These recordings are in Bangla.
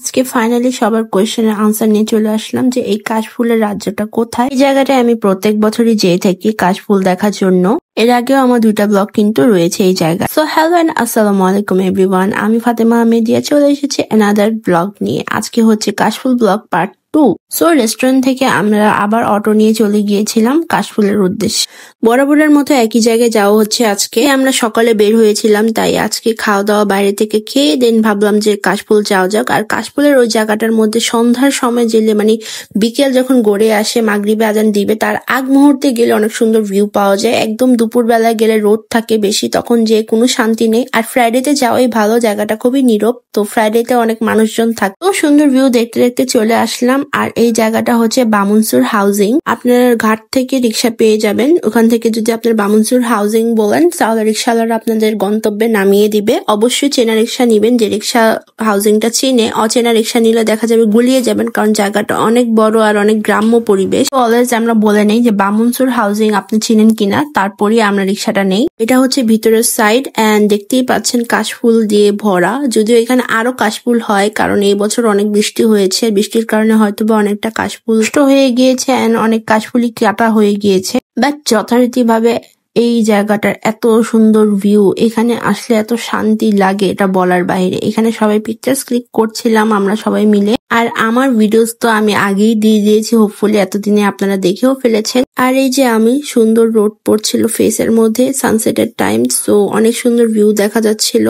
আজকে ফাইনালি সবার কোয়েশ্চেনের আনসার নিয়ে চলে আসলাম যে এই কাশফুলের রাজ্যটা কোথায়। এই জায়গাটায় আমি প্রত্যেক বছরই যেয়ে থাকি কাশফুল দেখার জন্য। এর আগেও আমার 2টা ব্লগ কিন্তু রয়েছে এই জায়গায়। সো হ্যালো এন্ড আসসালামু আলাইকুম এভরিওয়ান, আমি ফাতেমা আহমেদিয়া চলে এসেছি অ্যানাদার ব্লগ নিয়ে। আজকে হচ্ছে কাশফুল ব্লগ পার্ট 2। সো রেস্টুরেন্ট থেকে আমরা আবার অটো নিয়ে চলে গিয়েছিলাম কাশফুলের উদ্দেশ্যে। বরাবরের মতো একই জায়গায় যাওয়া হচ্ছে আজকে। আমরা সকালে বের হয়েছিলাম, তাই আজকে খাওয়া দাওয়া বাইরে থেকে খেয়ে দেন ভাবলাম যে কাশফুল যাওয়া যাক। আর কাশফুলের ওই জায়গাটার মধ্যে সন্ধ্যার সময় গেলে মানে বিকেল যখন গড়ে আসে, মাগরিবে আজান দিবে তার আগ মুহূর্তে গেলে অনেক সুন্দর ভিউ পাওয়া যায়। একদম দুপুর বেলায় গেলে রোদ থাকে বেশি, তখন যে কোনো শান্তি নেই। আর ফ্রাইডেতে যাওয়াই ভালো, জায়গাটা খুবই নীরব, তো ফ্রাইডেতে অনেক মানুষজন থাকে। তো সুন্দর ভিউ দেখতে দেখতে চলে আসলাম। আর এই জায়গাটা হচ্ছে বামুনসুর হাউজিং। আপনার ঘাট থেকে রিক্সা পেয়ে যাবেন। ওখান থেকে যদি আপনার বামুনসুর হাউজিং বলেন তাহলে রিক্সাওয়ালারা আপনাদের গন্তব্যে নামিয়ে দিবে। অবশ্যই চেনা রিক্সা নিবেন, যে রিক্সা হাউজিংটা চিনে। অচেনা রিক্সা নিলে দেখা যাবে গুলিয়ে যাবেন, কারণ জায়গাটা অনেক বড় আর অনেক গ্রাম্য পরিবেশ। অলওয়েজ আমরা বলে নেই যে বামুনসুর হাউজিং আপনি চিনেন কিনা, তারপরে আমরা রিক্সাটা নেই। এটা হচ্ছে ভিতরের সাইড এন্ড দেখতেই পাচ্ছেন কাশফুল দিয়ে ভরা। যদিও এখানে আরো কাশফুল হয়, কারণ এই বছর অনেক বৃষ্টি হয়েছে। বৃষ্টির কারণে হয়তোবা অনেকটা কাশফুল নষ্ট হয়ে গিয়েছে এন্ড অনেক কাশফুলই কাটা হয়ে গিয়েছে। বাট যথারীতি ভাবে এই জায়গাটার এত সুন্দর ভিউ, এখানে আসলে এত শান্তি লাগে এটা বলার বাইরে। এখানে সবাই পিকচার্স ক্লিক করছিলাম আমরা সবাই মিলে। আর আমার ভিডিওস তো আমি আগেই দিয়ে দিয়েছি, হোপফুলি এতদিনে আপনারা দেখেও ফেলেছেন। আর এই যে আমি, সুন্দর রোদ পড়ছিল ফেসের মধ্যে, সানসেটের টাইম, সো অনেক সুন্দর ভিউ দেখা যাচ্ছিল।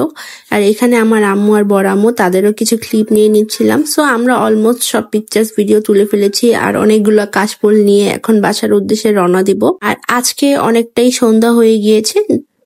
আর এখানে আমার আম্মু আর বড় আম্মু, তাদেরও কিছু ক্লিপ নিয়ে নিচ্ছিলাম। সো আমরা অলমোস্ট সব পিকচার্স ভিডিও তুলে ফেলেছি আর অনেকগুলো কাশফুল নিয়ে এখন বাসার উদ্দেশ্যে রওনা দিব। আর আজকে অনেকটাই সন্ধ্যা হয়ে গিয়েছে।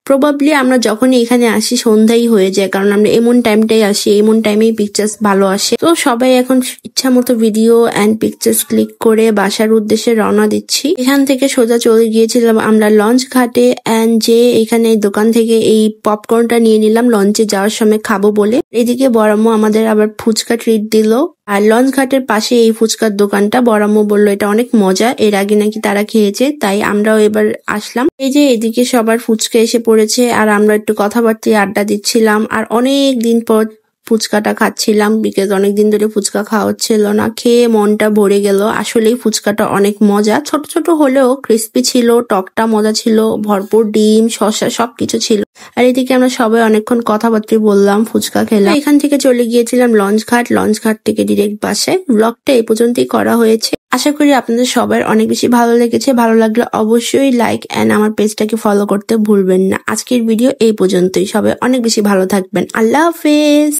প্রবাবলি আমরা যখনই এখানে আসি সন্ধ্যাই হয়ে যায়, কারণ আমরা এমন টাইমটাই আসি, এমন টাইমেই পিকচার্স ভালো আসে। তো সবাই এখন ইচ্ছা মতো ভিডিও এন্ড পিকচার্স ক্লিক করে বাসার উদ্দেশ্যে রওনা দিচ্ছি। এখান থেকে সোজা চলে গিয়েছিলাম আমরা লঞ্চ ঘাটে এন্ড যে এখানে দোকান থেকে এই পপকর্নটা নিয়ে নিলাম লঞ্চে যাওয়ার সময় খাবো বলে। এদিকে বড়াম্মু আমাদের আবার ফুচকা ট্রিট দিল। আর লঞ্চ ঘাটের পাশে এই ফুচকার দোকানটা, বড়াম্মু বললো এটা অনেক মজা, এর আগে নাকি তারা খেয়েছে, তাই আমরাও এবার আসলাম। এই যে এদিকে সবার ফুচকা এসে পড়েছে আর আমরা একটু কথাবার্তা আড্ডা দিচ্ছিলাম আর অনেক দিন পর ফুচকাটা খাচ্ছিলাম, বিকজ অনেকদিন ধরে ফুচকা খাওয়া হচ্ছিল না। খেয়ে মনটা ভরে গেল। আসলেই ফুচকাটা অনেক মজা, ছোট ছোট হলেও ক্রিস্পি ছিল, টকটা মজা ছিল, ভরপুর ডিম শসা সবকিছু ছিল। আর এদিকে আমরা সবাই অনেকক্ষণ কথাবার্তা বললাম, ফুচকা খেলাম। এখান থেকে চলে গিয়েছিলাম লঞ্চ ঘাট থেকে ডিরেক্ট বাসায়। ব্লগটা এই পর্যন্তই করা হয়েছে। আশা করি আপনাদের সবার অনেক বেশি ভালো লেগেছে। ভালো লাগলে অবশ্যই লাইক এন্ড আমার পেজটাকে ফলো করতে ভুলবেন না। আজকের ভিডিও এই পর্যন্তই। সবাই অনেক বেশি ভালো থাকবেন। আল্লাহ হাফেজ।